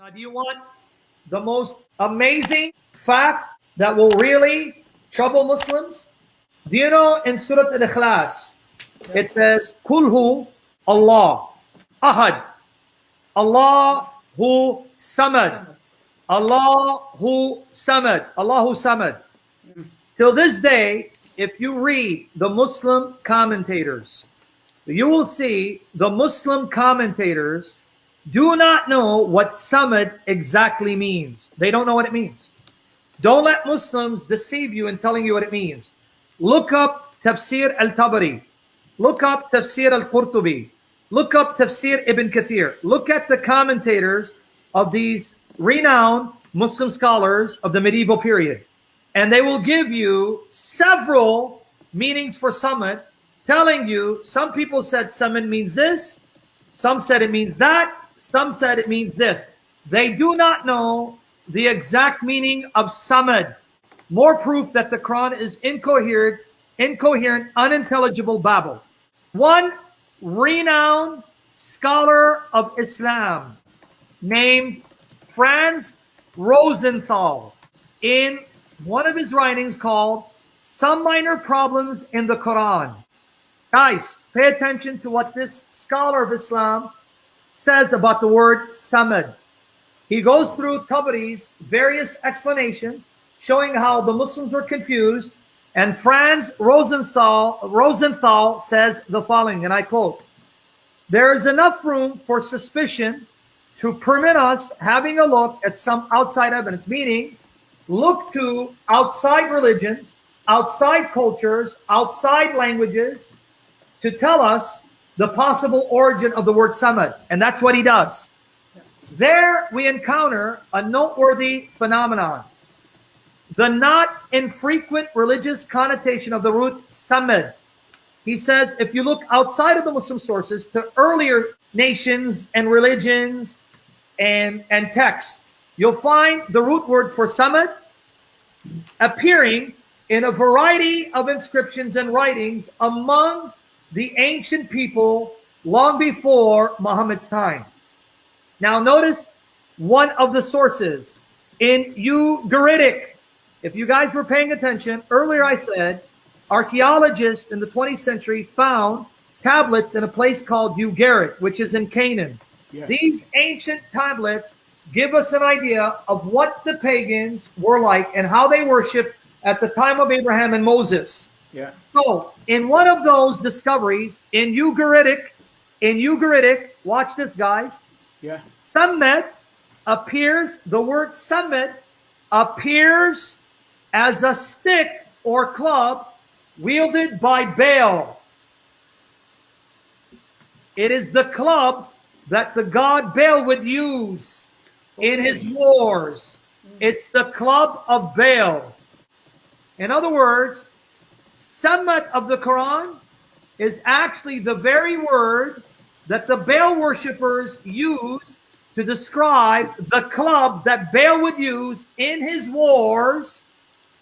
Now, do you want the most amazing fact that will really trouble Muslims? Do you know in Surah Al-Ikhlas, it says, Kulhu Allah, Ahad, Allahu Samad, Allahu Samad, Allahu Samad. Till this day, if you read the Muslim commentators, you will see the Muslim commentators do not know what Samad exactly means. They don't know what it means. Don't let Muslims deceive you in telling you what it means. Look up Tafsir al-Tabari. Look up Tafsir al-Qurtubi. Look up Tafsir Ibn Kathir. Look at the commentators of these renowned Muslim scholars of the medieval period. And they will give you several meanings for Samad, telling you some people said Samad means this, some said it means that, some said it means this. They do not know the exact meaning of Samad. More proof that the Quran is incoherent, unintelligible babble. One renowned scholar of Islam named Franz Rosenthal, in one of his writings called Some Minor Problems in the Quran. Guys, pay attention to what this scholar of Islam says about the word Samad. He goes through Tabari's various explanations, showing how the Muslims were confused. And Franz Rosenthal says the following, and I quote, "There is enough room for suspicion to permit us having a look at some outside evidence," meaning look to outside religions, outside cultures, outside languages to tell us the possible origin of the word Samad. And that's what he does. There we encounter a noteworthy phenomenon. The not infrequent religious connotation of the root Samad. He says if you look outside of the Muslim sources to earlier nations and religions and texts, you'll find the root word for Samad appearing in a variety of inscriptions and writings among the ancient people long before Muhammad's time. Now notice one of the sources in Ugaritic. If you guys were paying attention, earlier I said archaeologists in the 20th century found tablets in a place called Ugarit, which is in Canaan. Yeah. These ancient tablets give us an idea of what the pagans were like and how they worshiped at the time of Abraham and Moses. Yeah. So in one of those discoveries in Ugaritic, watch this, guys. Yeah. Samad appears, the word Samad appears as a stick or club wielded by Baal. It is the club that the god Baal would use in his wars. It's the club of Baal. In other words, Samad of the Quran is actually the very word that the Baal worshippers use to describe the club that Baal would use in his wars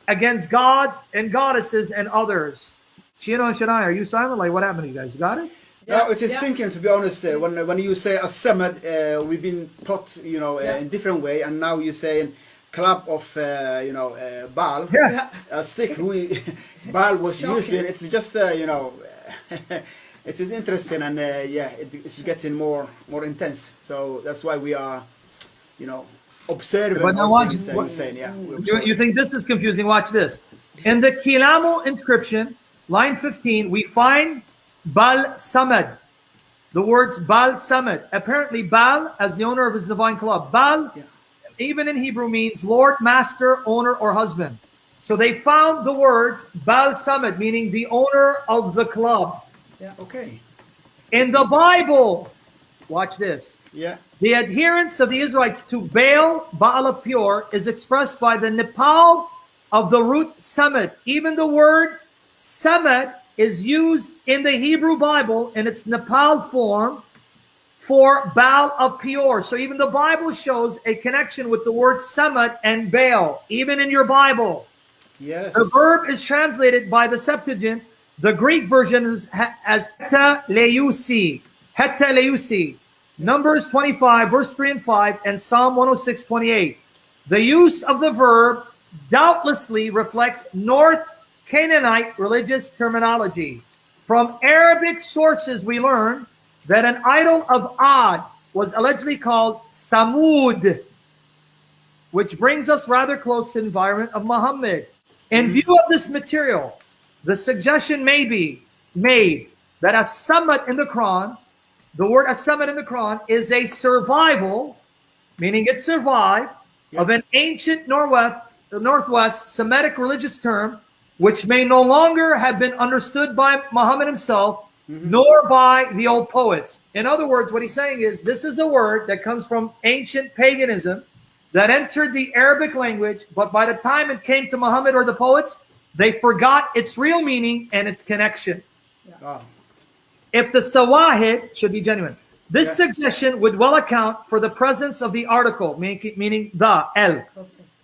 against gods and goddesses and others. Chino and Shadai, are you silent? Like, what happened to you guys? You got it? Yeah, it is thinking, to be honest, when you say a Samad, we've been taught, in different way, and now you say club of, Baal, a stick Baal was using. It's just, it is interesting, and it's getting more intense. So that's why we are, observing. But now watch, you think this is confusing? Watch this. In the Kilamu inscription, line 15, we find Baal Samad. The words Baal Samad. Apparently Baal, as the owner of his divine club, Baal, even in Hebrew, means Lord, Master, Owner, or Husband. So they found the words Baal Samad, meaning the owner of the club. Yeah. Okay. In the Bible, watch this. Yeah. The adherence of the Israelites to Baal of Peor is expressed by the Nepal of the root Samad. Even the word Samad is used in the Hebrew Bible in its Nepal form for Baal of Peor. So even the Bible shows a connection with the word Samad and Baal, even in your Bible. Yes. The verb is translated by the Septuagint. The Greek version is as heta leusi. Heta leusi. Numbers 25, verse 3 and 5, and Psalm 106, 28. The use of the verb doubtlessly reflects North Canaanite religious terminology. From Arabic sources, we learn that an idol of Ad was allegedly called Samud, which brings us rather close to the environment of Muhammad. In view of this material, the suggestion may be made that as-samad in the Quran, the word as-samad in the Quran is a survival, meaning it survived, of an ancient Northwest Semitic religious term, which may no longer have been understood by Muhammad himself, nor by the old poets. In other words, what he's saying is this is a word that comes from ancient paganism that entered the Arabic language, but by the time it came to Muhammad or the poets, they forgot its real meaning and its connection. If the sawahid should be genuine, this suggestion would well account for the presence of the article, meaning the, el,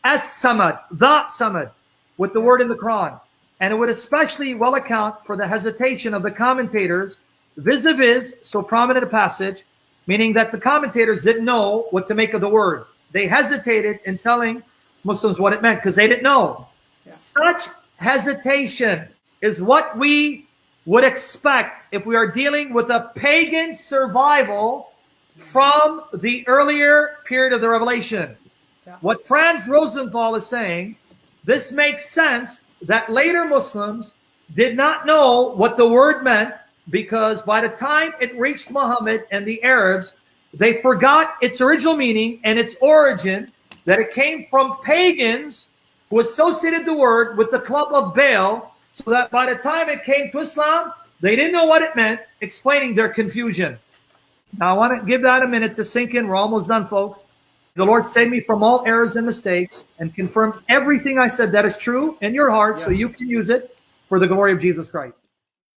as-samad, the samad, with the word in the Quran. And it would especially well account for the hesitation of the commentators vis-a-vis so prominent a passage, meaning that the commentators didn't know what to make of the word. They hesitated in telling Muslims what it meant because they didn't know. Such hesitation is what we would expect if we are dealing with a pagan survival from the earlier period of the revelation. What Franz Rosenthal is saying, this makes sense that later Muslims did not know what the word meant because by the time it reached Muhammad and the Arabs, they forgot its original meaning and its origin, that it came from pagans who associated the word with the club of Baal, so that by the time it came to Islam, they didn't know what it meant, explaining their confusion. Now, I want to give that a minute to sink in. We're almost done, folks. The Lord saved me from all errors and mistakes and confirmed everything I said that is true in your heart so you can use it for the glory of Jesus Christ.